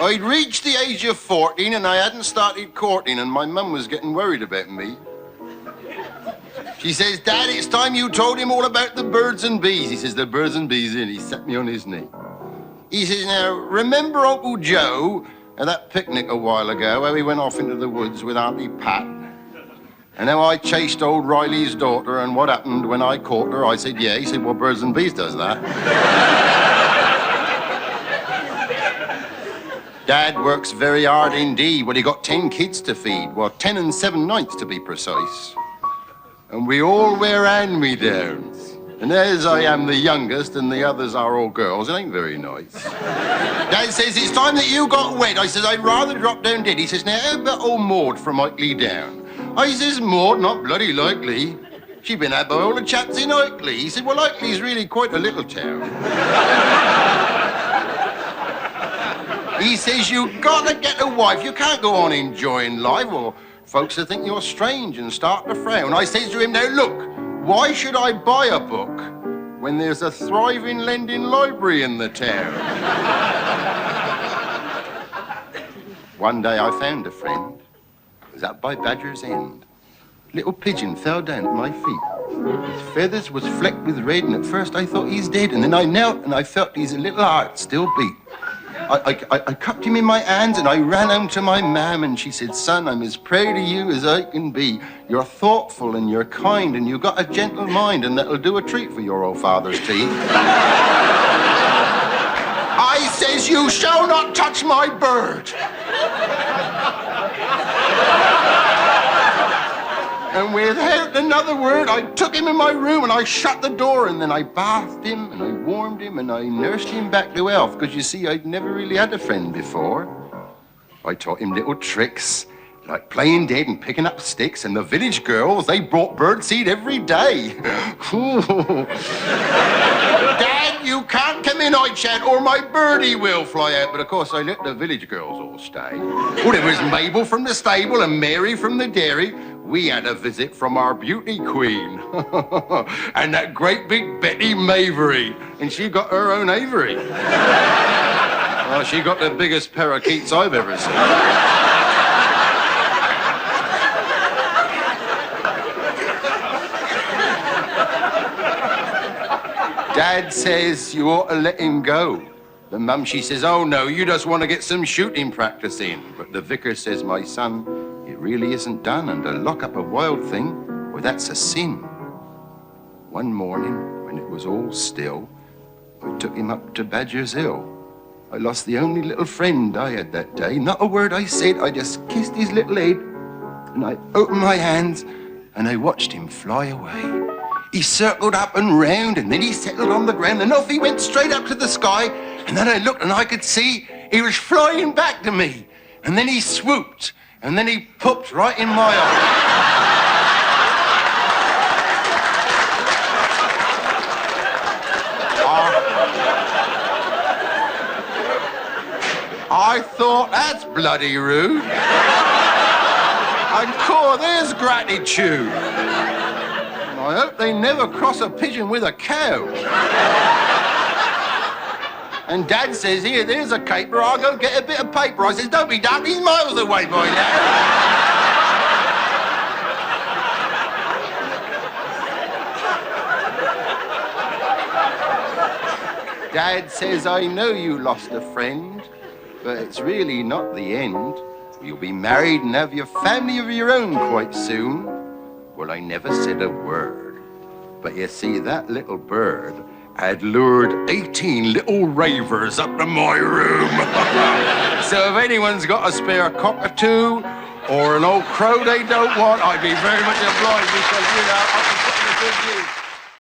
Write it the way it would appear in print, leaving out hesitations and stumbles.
I'd reached the age of 14 and I hadn't started courting, and my mum was getting worried about me. She says, Dad, it's time you told him all about the birds and bees. He says, the birds and bees, and he sat me on his knee. He says, now, remember Uncle Joe at that picnic a while ago where we went off into the woods with Auntie Pat? And how I chased old Riley's daughter, and what happened when I caught her? I said, yeah. He said, well, birds and bees does that. Dad works very hard indeed. Well, he got 10 kids to feed. Well, 10 and 7 nights to be precise. And we all wear hand-me-downs. And as I am the youngest and the others are all girls, it ain't very nice. Dad says, it's time that you got wed. I says, I'd rather drop down dead. He says, now, how about old Maud from Itley Down? I says, Maud, not bloody likely. She'd been had by all the chaps in Itley. He said, well, Itley's really quite a little town. He says, you've got to get a wife. You can't go on enjoying life, or folks will think you're strange and start to frown. I says to him, now look, why should I buy a book when there's a thriving lending library in the town? One day I found a friend. It was up by Badger's End. Little pigeon fell down at my feet. His feathers was flecked with red, and at first I thought he's dead, and then I knelt and I felt his little heart still beat. I cupped him in my hands and I ran home to my mam, and she said, son, I'm as proud of you as I can be. You're thoughtful and you're kind and you've got a gentle mind, and that'll do a treat for your old father's teeth. I says, you shall not touch my bird. And without another word, I took him in my room and I shut the door, and then I bathed him and I warmed him and I nursed him back to health, because you see, I'd never really had a friend before. I taught him little tricks, like playing dead and picking up sticks, and the village girls, they brought birdseed every day. Dad, you can't come in, I chat, or my birdie will fly out. But of course, I let the village girls all stay. Well, it was Mabel from the stable and Mary from the dairy. We had a visit from our beauty queen. And that great big Betty Mavery. And she got her own aviary. Well, she got the biggest parakeets I've ever seen. Dad says you ought to let him go. The mum, she says, oh no, you just want to get some shooting practice in. But the vicar says, my son, it really isn't done, and to lock up a wild thing, well, that's a sin. One morning, when it was all still, I took him up to Badger's Hill. I lost the only little friend I had that day. Not a word I said, I just kissed his little head, and I opened my hands, and I watched him fly away. He circled up and round, and then he settled on the ground, and off he went straight up to the sky, and then I looked and I could see he was flying back to me. And then he swooped, and then he pooped right in my eye. I thought, that's bloody rude. And cool, there's gratitude. And I hope they never cross a pigeon with a cow. And Dad says, here, there's a caper, I'll go get a bit of paper. I says, don't be daft, he's miles away by now. Dad says, I know you lost a friend, but it's really not the end. You'll be married and have your family of your own quite soon. Well, I never said a word, but you see, that little bird had lured 18 little ravers up to my room. So if anyone's got a spare cockatoo or an old crow they don't want, I'd be very much obliged, because, you know, I can put in a good use.